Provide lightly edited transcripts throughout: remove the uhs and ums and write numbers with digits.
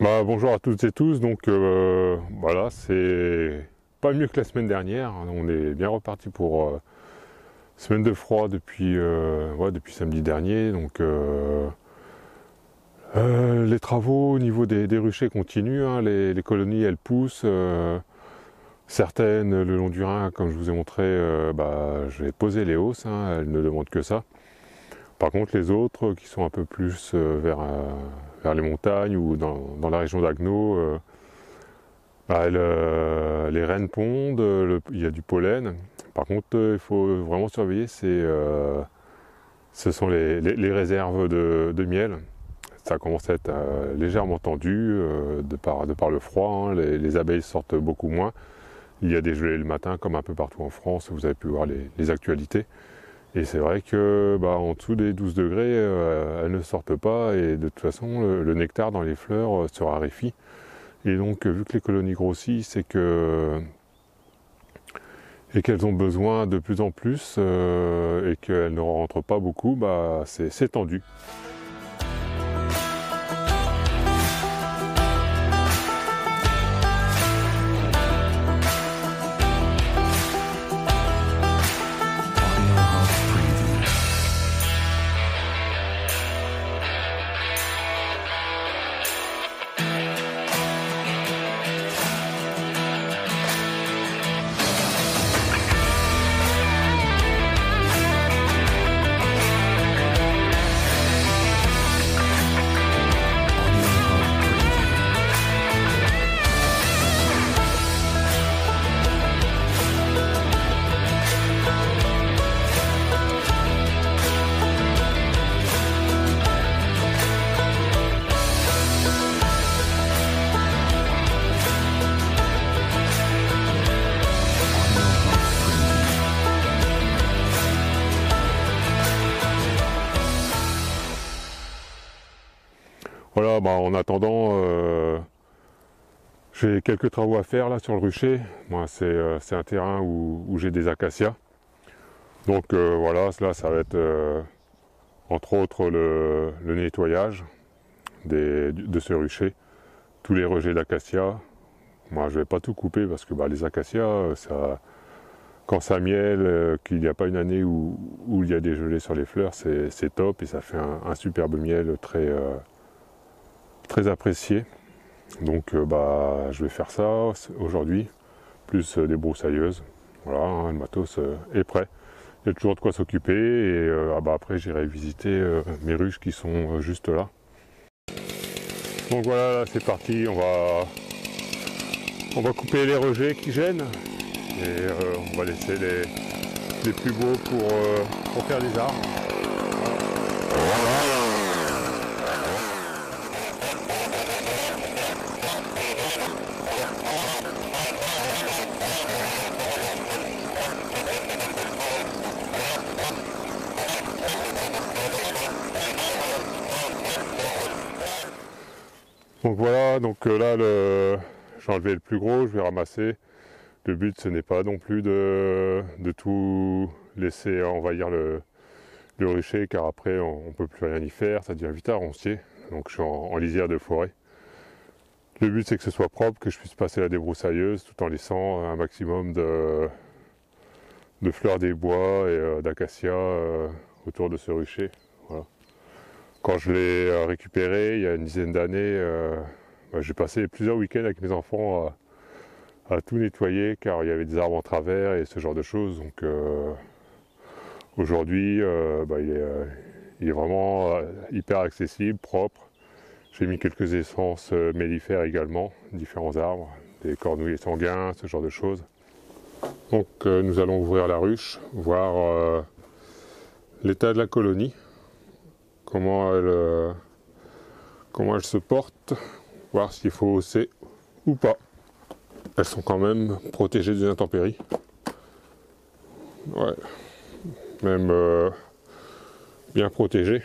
Bonjour à toutes et tous, donc voilà, c'est pas mieux que la semaine dernière, on est bien reparti pour semaine de froid depuis samedi dernier, donc les travaux au niveau des ruchers continuent, hein, les colonies elles poussent, certaines le long du Rhin, comme je vous ai montré, je vais poser les hausses, hein, elles ne demandent que ça. Par contre, les autres qui sont un peu plus vers les montagnes ou dans la région d'Agno, les rennes pondent, il y a du pollen. Par contre, il faut vraiment surveiller, ce sont les réserves de miel. Ça commence à être légèrement tendu de par le froid, hein. Les abeilles sortent beaucoup moins. Il y a des gelées le matin, comme un peu partout en France, vous avez pu voir les actualités. Et c'est vrai que en dessous des 12 degrés, elles ne sortent pas et de toute façon le nectar dans les fleurs se raréfie. Et donc vu que les colonies grossissent et qu'elles ont besoin de plus en plus et qu'elles ne rentrent pas beaucoup, c'est tendu. Voilà, en attendant, j'ai quelques travaux à faire là sur le rucher. Moi, c'est un terrain où j'ai des acacias. Donc voilà, là, ça va être entre autres le nettoyage de ce rucher. Tous les rejets d'acacias. Moi, je vais pas tout couper parce que les acacias, quand ça miel, qu'il n'y a pas une année où il y a des gelées sur les fleurs, c'est top et ça fait un superbe miel très apprécié. Donc je vais faire ça aujourd'hui, plus des broussailleuses. Voilà, hein, le matos est prêt. Il y a toujours de quoi s'occuper et après j'irai visiter mes ruches qui sont juste là. Donc voilà, c'est parti, on va couper les rejets qui gênent et on va laisser les plus beaux pour faire des arbres. Donc voilà, là j'ai enlevé le plus gros, je vais ramasser. Le but ce n'est pas non plus de tout laisser envahir le rucher car après on ne peut plus rien y faire, ça devient vite un roncier. Donc je suis en lisière de forêt. Le but c'est que ce soit propre, que je puisse passer la débroussailleuse tout en laissant un maximum de fleurs des bois et d'acacias autour de ce rucher. Voilà. Quand je l'ai récupéré il y a une dizaine d'années, j'ai passé plusieurs week-ends avec mes enfants à tout nettoyer car il y avait des arbres en travers et ce genre de choses. Donc aujourd'hui, il est vraiment hyper accessible, propre. J'ai mis quelques essences mellifères également, différents arbres, des cornouillers sanguins, ce genre de choses. Donc nous allons ouvrir la ruche, voir l'état de la colonie, comment elle se porte, voir s'il faut hausser ou pas. Elles sont quand même protégées des intempéries. Ouais, même bien protégées.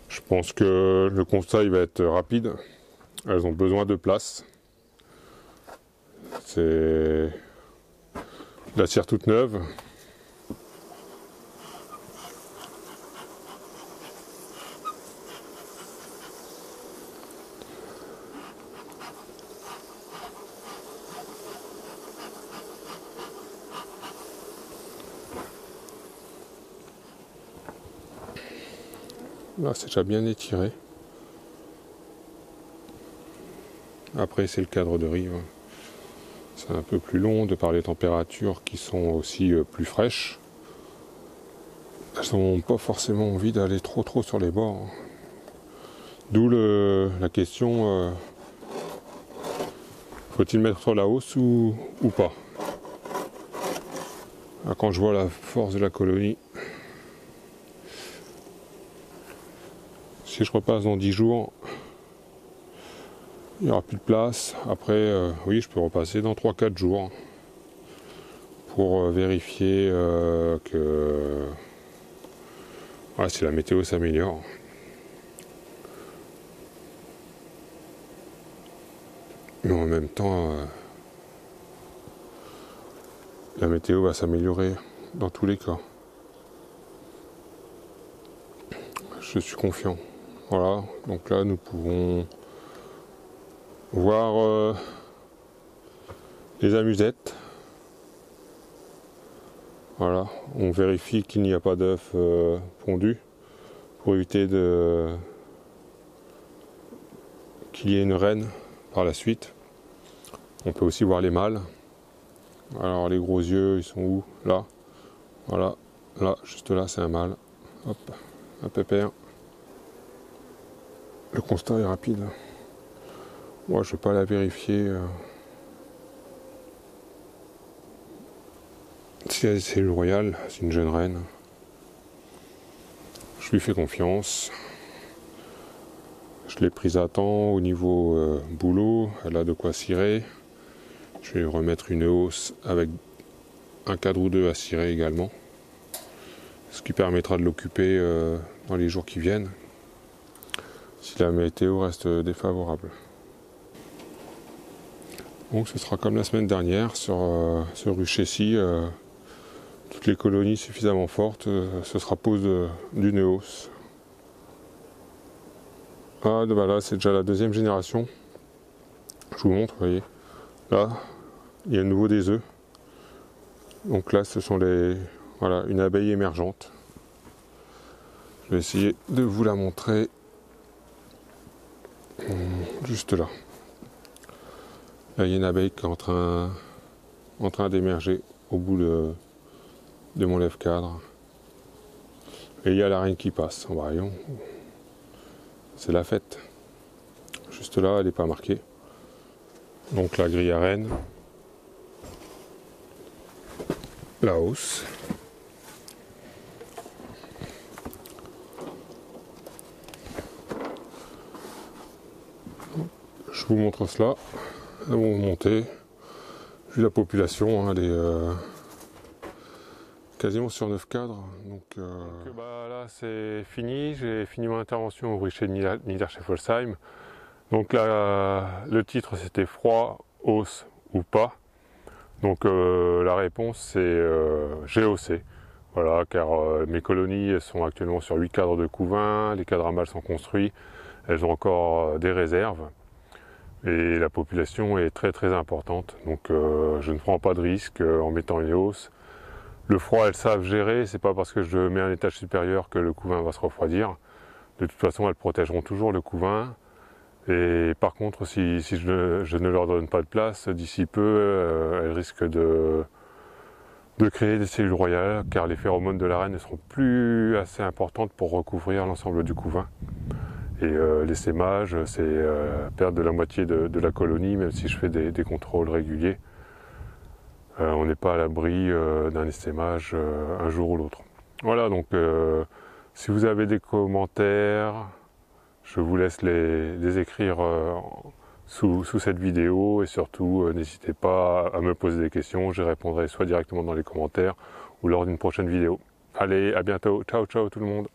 Je pense que le constat il va être rapide. Elles ont besoin de place. C'est la cire toute neuve. Là c'est déjà bien étiré. Après c'est le cadre de rive. C'est un peu plus long de par les températures qui sont aussi plus fraîches. Elles n'ont pas forcément envie d'aller trop sur les bords. D'où la question, faut-il mettre sur la hausse ou pas? Là, quand je vois la force de la colonie, si je repasse dans 10 jours, il n'y aura plus de place. Après, oui, je peux repasser dans 3-4 jours pour vérifier que si la météo s'améliore. Mais en même temps, la météo va s'améliorer dans tous les cas. Je suis confiant. Voilà, donc là nous pouvons voir les amusettes. Voilà, on vérifie qu'il n'y a pas d'œufs pondus pour éviter qu'il y ait une reine par la suite. On peut aussi voir les mâles. Alors les gros yeux, ils sont où? Là. Voilà, là, juste là, c'est un mâle. Hop, un pépère. Le constat est rapide. Moi, je ne vais pas la vérifier. Si elle est cellule royale, c'est une jeune reine. Je lui fais confiance. Je l'ai prise à temps au niveau boulot. Elle a de quoi cirer. Je vais lui remettre une hausse avec un cadre ou deux à cirer également. Ce qui permettra de l'occuper dans les jours qui viennent. Si la météo reste défavorable. Donc ce sera comme la semaine dernière sur ce rucher-ci. Toutes les colonies suffisamment fortes, ce sera pose d'une hausse. Ah, là c'est déjà la deuxième génération. Je vous montre, vous voyez. Là, il y a à nouveau des œufs. Donc là, ce sont une abeille émergente. Je vais essayer de vous la montrer juste là. Là, il y a une abeille qui est en train d'émerger au bout de mon lève-cadre. Et il y a la reine qui passe en braillon. C'est la fête. Juste là, elle n'est pas marquée. Donc la grille à reine. La hausse. Je vous montre cela. Elles vont monter. Vu la population, elle est quasiment sur 9 cadres. Donc là c'est fini. J'ai fini mon intervention au rucher de Niederscheffolsheim. Donc là le titre c'était froid, hausse ou pas. Donc la réponse c'est j'ai haussé. Voilà, car mes colonies sont actuellement sur 8 cadres de couvain, les cadres à mâles sont construits, elles ont encore des réserves. Et la population est très importante, donc je ne prends pas de risque en mettant une hausse. Le froid, elles savent gérer, c'est pas parce que je mets un étage supérieur que le couvain va se refroidir. De toute façon, elles protégeront toujours le couvain. Et par contre, si je ne leur donne pas de place, d'ici peu, elles risquent de créer des cellules royales, car les phéromones de la reine ne seront plus assez importantes pour recouvrir l'ensemble du couvain. Et l'essaimage, c'est perdre de la moitié de la colonie, même si je fais des contrôles réguliers. On n'est pas à l'abri d'un essaimage un jour ou l'autre. Voilà, donc si vous avez des commentaires, je vous laisse les écrire sous cette vidéo et surtout n'hésitez pas à me poser des questions, j'y répondrai soit directement dans les commentaires ou lors d'une prochaine vidéo. Allez, à bientôt, ciao tout le monde.